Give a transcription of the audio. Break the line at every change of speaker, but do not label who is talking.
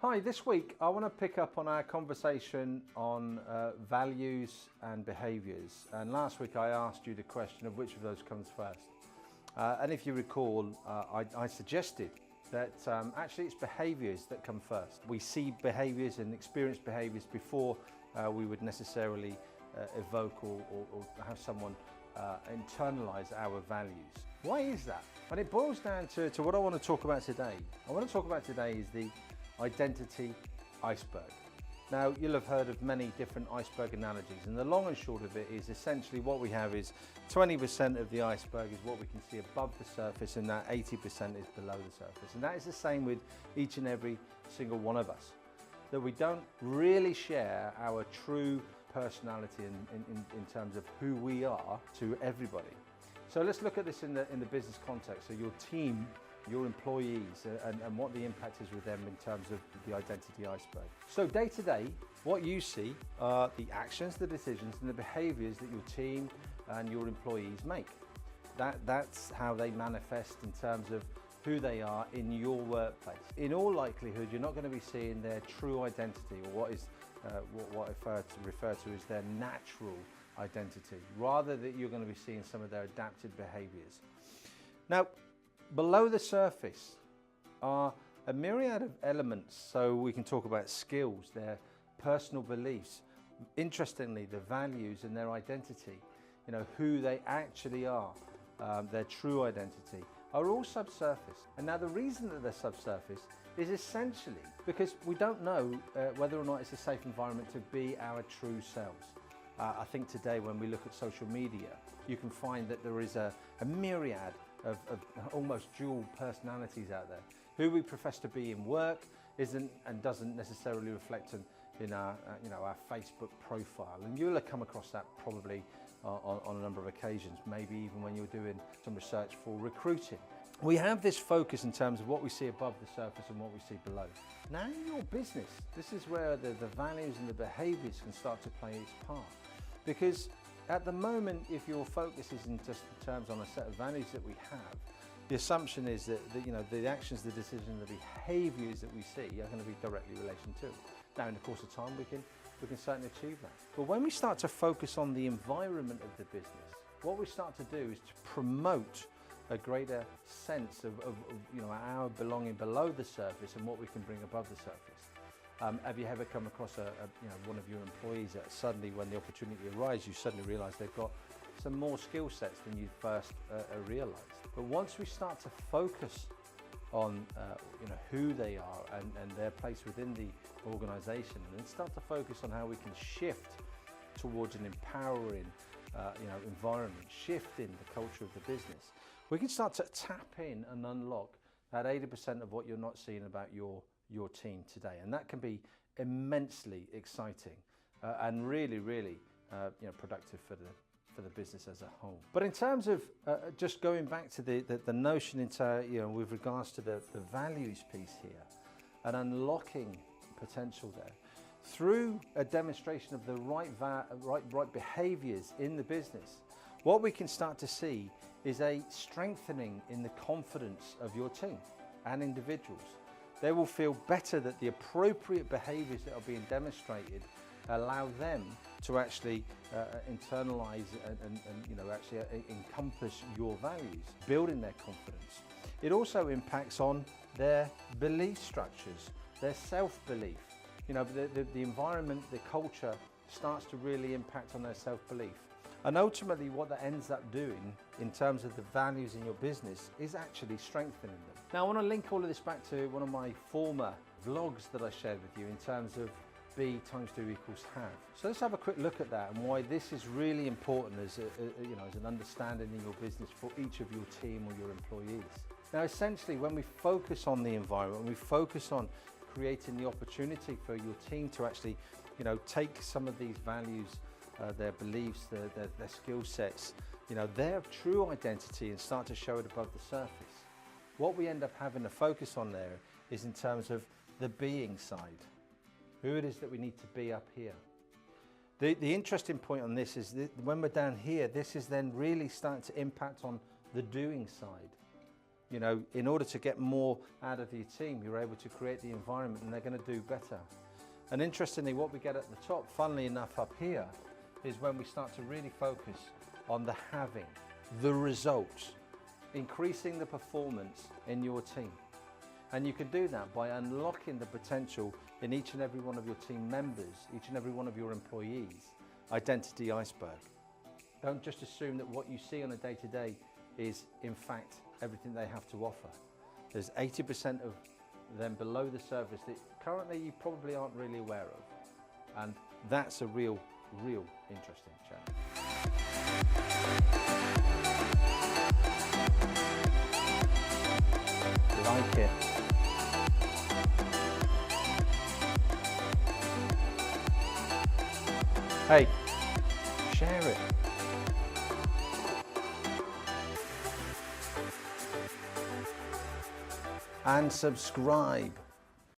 Hi, this week I want to pick up on our conversation on values and behaviours. And last week I asked you the question of which of those comes first. And if you recall, I suggested that actually it's behaviours that come first. We see behaviours and experience behaviours before we would necessarily evoke or have someone internalise our values. Why is that? And it boils down to what I want to talk about today. I want to talk about today is the Identity Iceberg. Now, you'll have heard of many different iceberg analogies, and the long and short of it is essentially what we have is 20% of the iceberg is what we can see above the surface, and that 80% is below the surface. And that is the same with each and every single one of us, that we don't really share our true personality in terms of who we are to everybody. So let's look at this in the business context. So your team, your employees, and what the impact is with them in terms of the identity iceberg. So day to day, what you see are the actions, the decisions, and the behaviors that your team and your employees make. That's how they manifest in terms of who they are in your workplace. In all likelihood, you're not going to be seeing their true identity, or what is what I refer to as their natural identity, rather that you're going to be seeing some of their adapted behaviors. Now, below the surface are a myriad of elements, so we can talk about skills, their personal beliefs, interestingly the values and their identity, who they actually are, their true identity, are all subsurface. And now the reason that they're subsurface is essentially because we don't know whether or not it's a safe environment to be our true selves. I think today when we look at social media, you can find that there is a myriad of almost dual personalities out there. Who we profess to be in work isn't and doesn't necessarily reflect in our Facebook profile. And you'll have come across that probably on a number of occasions, maybe even when you're doing some research for recruiting. We have this focus in terms of what we see above the surface and what we see below. Now in your business, this is where the values and the behaviours can start to play its part. Because at the moment, if your focus isn't just in terms on a set of values that we have, the assumption is that the actions, the decisions, the behaviours that we see are going to be directly related to it. Now, in the course of time, we can certainly achieve that. But when we start to focus on the environment of the business, what we start to do is to promote a greater sense of our belonging below the surface and what we can bring above the surface. Have you ever come across one of your employees that suddenly, when the opportunity arises, you suddenly realise they've got some more skill sets than you first realised? But once we start to focus on who they are and their place within the organisation, and then start to focus on how we can shift towards an empowering environment, shift in the culture of the business, we can start to tap in and unlock that 80% of what you're not seeing about your team today. And that can be immensely exciting and really productive for the business as a whole. But in terms of just going back to the notion with regards to the values piece here and unlocking potential there, through a demonstration of the right behaviours in the business, what we can start to see is a strengthening in the confidence of your team and individuals. They will feel better that the appropriate behaviours that are being demonstrated allow them to actually internalise and actually encompass your values, building their confidence. It also impacts on their belief structures, their self-belief. The environment, the culture starts to really impact on their self-belief. And ultimately what that ends up doing in terms of the values in your business is actually strengthening them. Now I want to link all of this back to one of my former vlogs that I shared with you in terms of B times do equals have. So let's have a quick look at that and why this is really important as an understanding in your business for each of your team or your employees. Now essentially when we focus on the environment, when we focus on creating the opportunity for your team to actually take some of these values, their beliefs, their skill sets, their true identity, and start to show it above the surface. What we end up having to focus on there is in terms of the being side, who it is that we need to be up here. The interesting point on this is that when we're down here, this is then really starting to impact on the doing side. You know, in order to get more out of your team, you're able to create the environment and they're going to do better. And interestingly, what we get at the top, funnily enough up here, is when we start to really focus on the having, the results, increasing the performance in your team. And you can do that by unlocking the potential in each and every one of your team members, each and every one of your employees. Identity Iceberg. Don't just assume that what you see on a day-to-day is in fact everything they have to offer. There's 80% of them below the surface that currently you probably aren't really aware of. And that's a real interesting challenge. Like it. Hey, share it. And subscribe.